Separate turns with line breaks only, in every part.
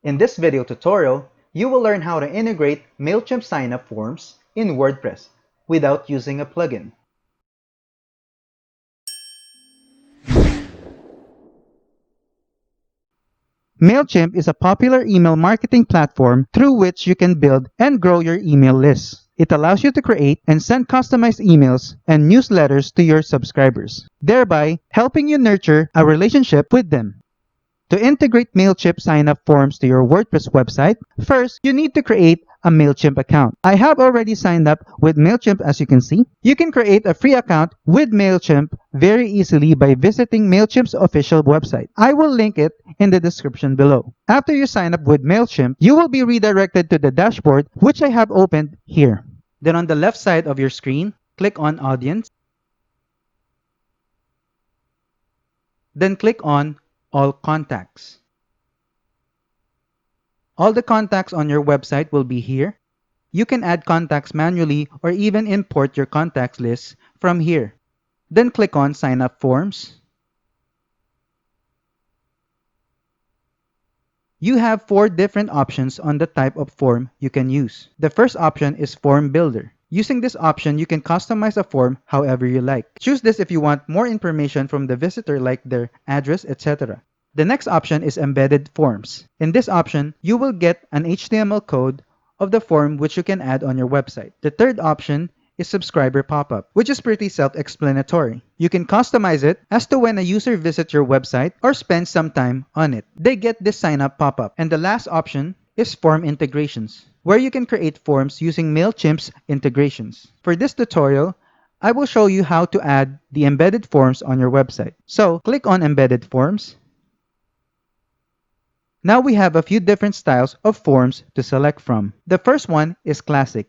In this video tutorial, you will learn how to integrate Mailchimp signup forms in WordPress without using a plugin. Mailchimp is a popular email marketing platform through which you can build and grow your email list. It allows you to create and send customized emails and newsletters to your subscribers, thereby helping you nurture a relationship with them. To integrate Mailchimp sign-up forms to your WordPress website, first, you need to create a Mailchimp account. I have already signed up with Mailchimp, as you can see. You can create a free account with Mailchimp very easily by visiting Mailchimp's official website. I will link it in the description below. After you sign up with Mailchimp, you will be redirected to the dashboard, which I have opened here. Then on the left side of your screen, click on Audience. Then click on All Contacts. All the contacts on your website will be here. You can add contacts manually or even import your contacts list from here. Then click on Sign Up Forms. You have 4 different options on the type of form you can use. The first option is Form Builder. Using this option, you can customize a form however you like. Choose this if you want more information from the visitor like their address, etc. The next option is Embedded Forms. In this option, you will get an HTML code of the form which you can add on your website. The third option is Subscriber Pop-up, which is pretty self-explanatory. You can customize it as to when a user visits your website or spends some time on it, they get this sign-up pop-up. And the last option is Form Integrations, where you can create forms using Mailchimp's integrations. For this tutorial, I will show you how to add the embedded forms on your website. So, click on Embedded Forms. Now we have a few different styles of forms to select from. The first one is Classic.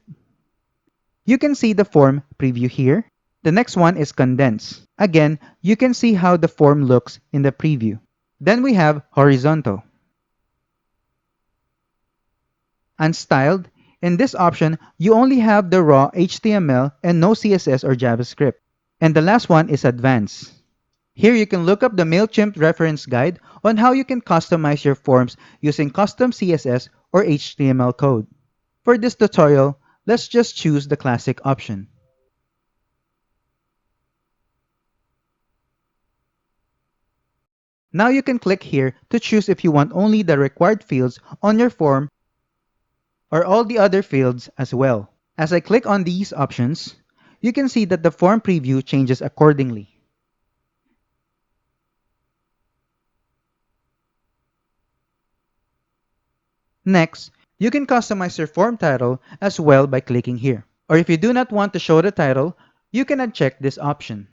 You can see the form preview here. The next one is Condense. Again, you can see how the form looks in the preview. Then we have Horizontal. Unstyled. In this option, you only have the raw HTML and no CSS or JavaScript. And the last one is Advanced. Here you can look up the Mailchimp reference guide on how you can customize your forms using custom CSS or HTML code. For this tutorial, let's just choose the Classic option. Now you can click here to choose if you want only the required fields on your form or all the other fields as well. As I click on these options, you can see that the form preview changes accordingly. Next, you can customize your form title as well by clicking here. Or if you do not want to show the title, you can uncheck this option.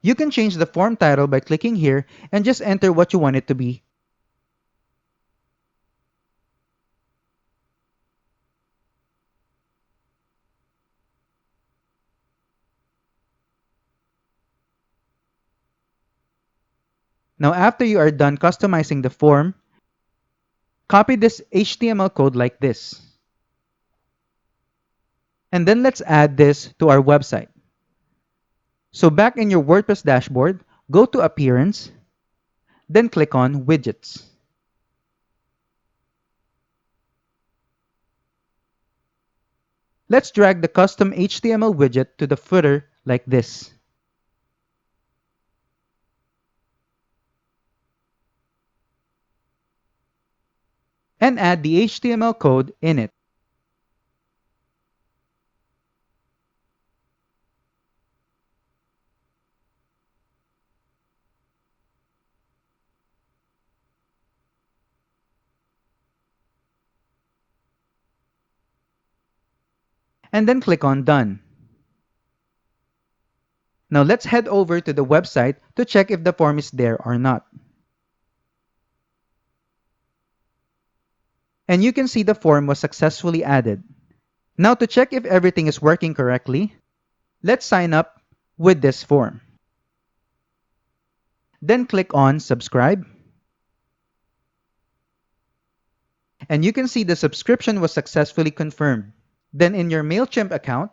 You can change the form title by clicking here and just enter what you want it to be. Now after you are done customizing the form, copy this HTML code like this. And then let's add this to our website. So back in your WordPress dashboard, go to Appearance, then click on Widgets. Let's drag the custom HTML widget to the footer like this. And add the HTML code in it. And then click on Done. Now let's head over to the website to check if the form is there or not. And you can see the form was successfully added. Now to check if everything is working correctly, let's sign up with this form. Then click on Subscribe. And you can see the subscription was successfully confirmed. Then in your Mailchimp account,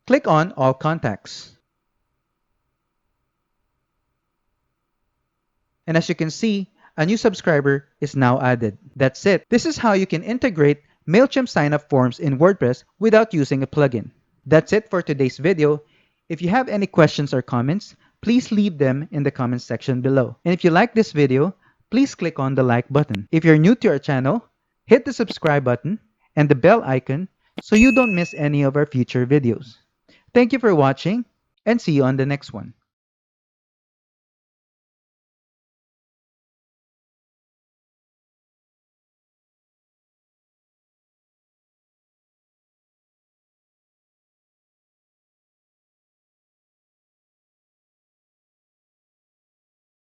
click on All Contacts. And as you can see, A new subscriber is now added. That's it. This is how you can integrate Mailchimp sign-up forms in WordPress without using a plugin. That's it for today's video. If you have any questions or comments, please leave them in the comments section below. And if you like this video, please click on the like button. If you're new to our channel, hit the subscribe button and the bell icon so you don't miss any of our future videos. Thank you for watching and see you on the next one.